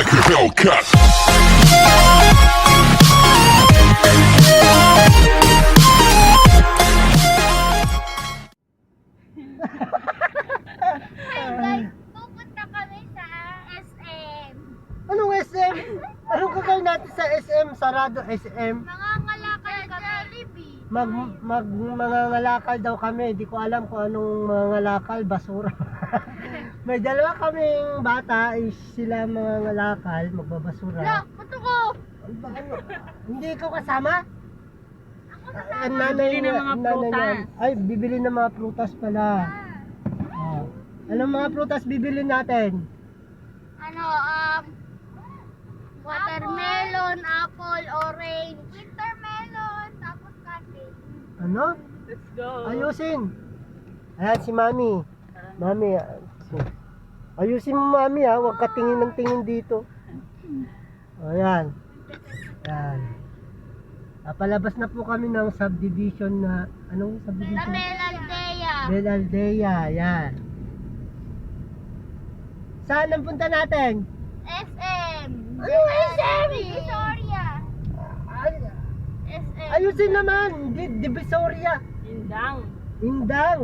like a Hellcat. Hi guys, pupunta kami sa SM. Anong SM? Anong gagawin natin sa SM? Sarado SM? Mangangalakal kami. Jollibee. Mangangalakal daw kami. Di ko alam kung anong mangangalakal, basura. May dalawa kaming bata, sila mangangalakal, magbabasura. Punto ko! Hindi ko kasama? Bibili ng mga prutas. Ay, bibili ng mga prutas pala. Anong mga prutas bibili natin? Watermelon, apple, orange. Wintermelon, tapos candy. Ano? Let's go. Ayusin. Ayan si Mami. Mami, ayusin mo Mami ha. Huwag ka tingin ng tingin dito. Ayan. Ayan. Palabas na po kami ng subdivision na, anong subdivision? Melaldea. Melaldea, yan. Saan ang punta natin? SM. Ano SM? Divisoria. SM. Ayusin naman, Divisoria. Indang. Indang.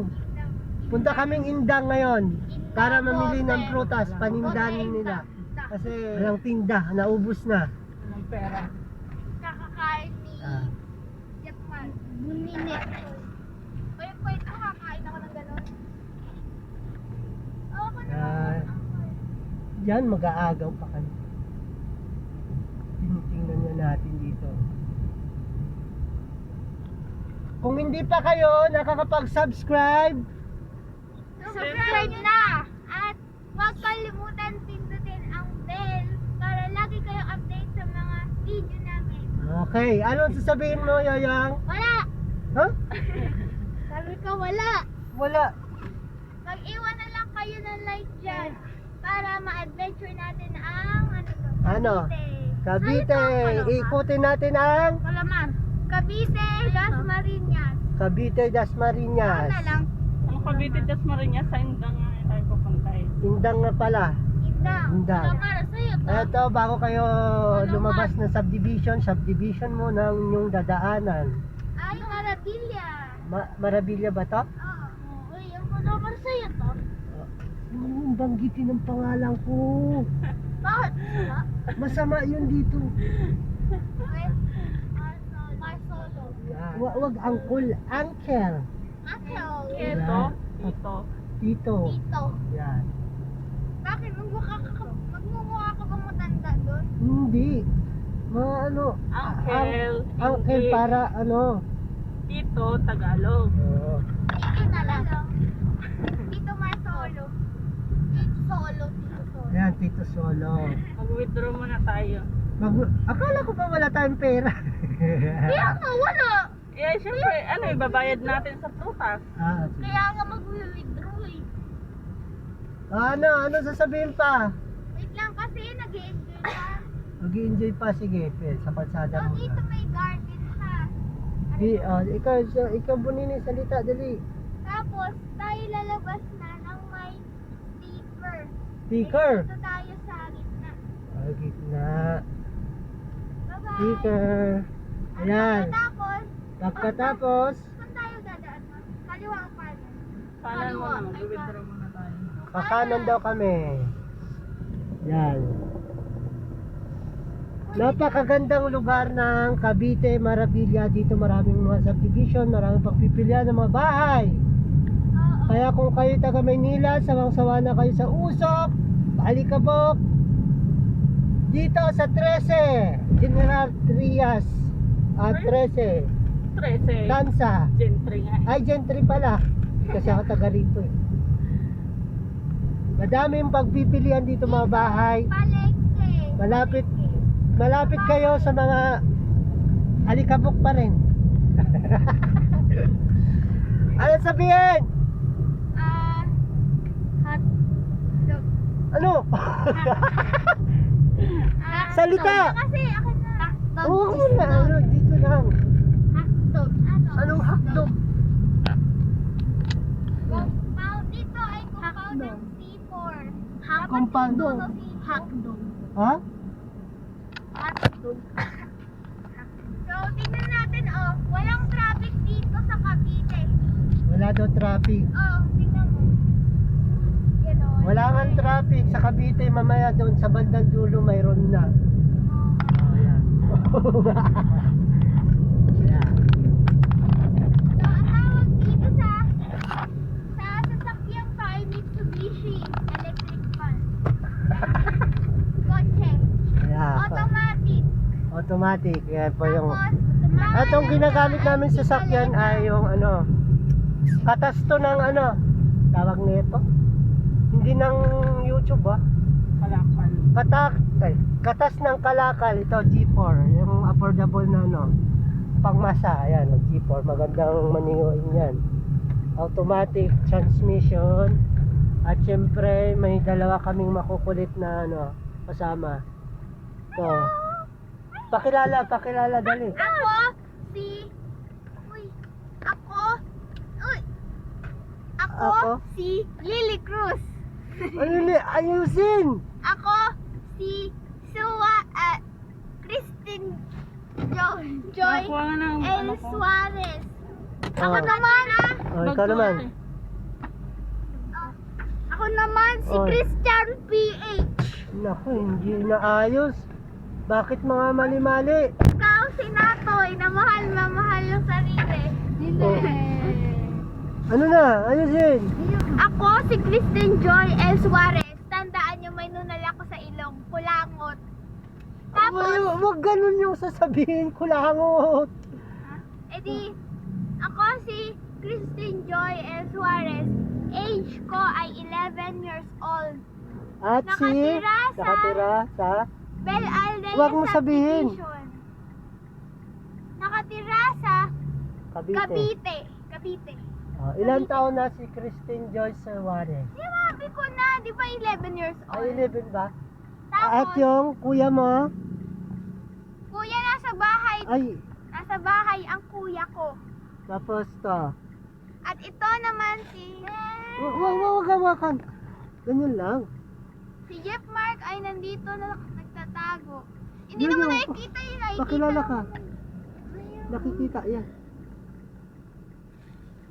Punta kaming Indang ngayon para mamili ng prutas, panindahan nila. Kasi walang tinda, naubos na. Anong pera? Kakakain ni Jackman. Buninit. Pwede ko kakain ako ng gano'n. Ako naman. Diyan mag-aagaw pa kami. Tinitingnan niya natin dito. Kung hindi pa kayo nakakapag-subscribe, Subscribe na! At huwag kalimutan pindutin ang bell para lagi kayong update sa mga video namin. okay. Anong sasabihin mo, Yoyang? Wala! Ha? Sabi ko wala! Wala. Mag-iwan na lang kayo ng like dyan para ma-adventure natin ang Ano? Cavite. Cavite. Ikutin natin ang Malaman. Cavite, Dasmariñas. Cavite Dasmariñas. Ano na lang? Ang Cavite Dasmariñas sa Indang nga tayo pupunta eh. Indang nga pala. Indang. Indang. Ito para sa'yo to. Eto, bago kayo lumabas ng subdivision mo ng inyong dadaanan. Ay, Marabilla. Marabilla ba to? Oo. Uy, yung ano para sa'yo to? Yung banggitin ng pangalan ko. Bakit? Masama yun dito. Marsolo. Wag uncle, uncle. Uncle. Ito. Ito. Tito. Tito. Yan. Bakit? Magmumukha ka bang matanda doon? Hindi. Mga ano, Uncle. uncle English. para ano. Tito, Tagalog. Oo. Tito na lang. Tito Marsolo. Tito Solo. Tito Solo. Yan, Tito Solo. Mag-withdraw muna tayo. Akala ko pa wala tayong pera. Kaya nga wala. Eh, syempre, ano, ibabayad natin sa prutas. Sige. Kaya nga mag-withdraw eh. Ano sasabihin pa? Wait lang kasi nag-i-enjoy lang. Mag-i-enjoy pa, sige, sa kalsada So mo. dito may garden ha. Ikaw bunini, salita, dali. Tapos tayo lalabas na ng may sticker. Sticker. Dito tayo sa gitna. Gitna. Bye-bye. Sticker. Ayan. Pagkatapos, Pagkatapos, saan tayo dadaan? Kaliwa ang kanan. Kanan muna, mag-withdraw muna tayo. kakanan daw kami. Yan. Napakagandang lugar ng Cavite, Marabilla. Dito maraming mga subdivision, maraming pagpipilian ng mga bahay. Oo. Kaya kung kayo taga Maynila, sawang-sawa na kayo sa Usok, Alikabok, dito sa 13, General Trias, 13, 13. Tansa. Gentry nga. Ay, Gentry pala. Kasi ako taga rito eh. Madaming pagpipilian dito mga bahay. Palengke. Malapit kayo sa mga Alikabok pa rin. Ano sabihin? Hot dog. Ano? Salita! Kasi ako na. Hot dog. Oo na, ano, dito lang. Hot dog. Anong hotdog? Compound dito ay compound ng C4. Compound. Hotdog. Ha? Hotdog. So, tingnan natin, oh. Walang traffic dito sa Cavite. Wala daw traffic. Oh, tingnan mo. Yan, oh. Wala nga traffic sa Cavite, mamaya doon sa bandang dulo mayroon na. Oh, yan. Yan. So, ang tawag dito sa sasakyang to ay Mitsubishi electric van. Kotse. Yan. Automatic. Automatic. Yan po yung... Tapos, At ang ginagamit namin sa sakyan ay yung ano, katas to ng ano, tawag nito. Hindi ng YouTube ah. Kalakal. Katas ng kalakal, ito G4, yung affordable na ano, pangmasa, ayan, G4, magandang maninguin yan. Automatic transmission, at syempre may dalawa kaming makukulit na ano, kasama. So, pakilala dali. Ako, uy, Ako? si Lily Cruz. Ayusin! Ako, si Christine Joy Nakuha nga ng El ano ko. Suarez. Oh. Ako naman, Oh, ikaw naman. si Oh. Christian PH. Naku, hindi na ayos. Bakit mga mali-mali? Ikaw, si Natoy, na mamahal yung sarili. Oh. Ano na? Ayusin! Ako, si Christine Joy El Suarez. Tandaan nyo, may nunal ako sa ilong. Kulangot. Tapos, Wag ganun yung sasabihin, kulangot. edi, ako si Christine Joy El Suarez. Age ko ay 11 years old. At nakatira sa Bel Alde Huwag mo sabihin. Nakatira sa Cavite. Cavite. Oh, ilan taon na si Christine Joyce Suarez? Sinabi ko na, di ba 11 years old? Ay, 11 ba? Tapos, At yung kuya mo? kuya nasa bahay. Ay, Nasa bahay ang kuya ko. tapos to. At ito naman si... Wag hawakan. Ganyan lang. Si Jeff Mark ay nandito na nagtatago. Hindi Yun naman yung- nakikita yun. Nakikita Pakilala ka. naman. Ayun. Nakikita yan.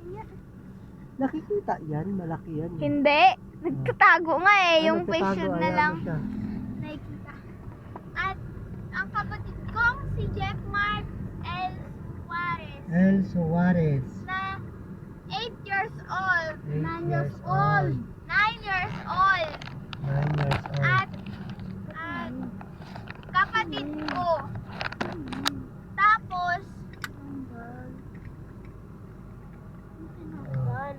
Ayun. Nakikita yan, malaki yan. Hindi. Nagtatago nga eh. Ay, Yung nagtatago, picture na ayan lang mo siya. nakikita. At ang kapatid kong si Jeff Mark El Suarez El Suarez. na 8 years old. 8 9 years years old. old. 9 years old. 9 years old. At kapatid ko. Tapos Oh.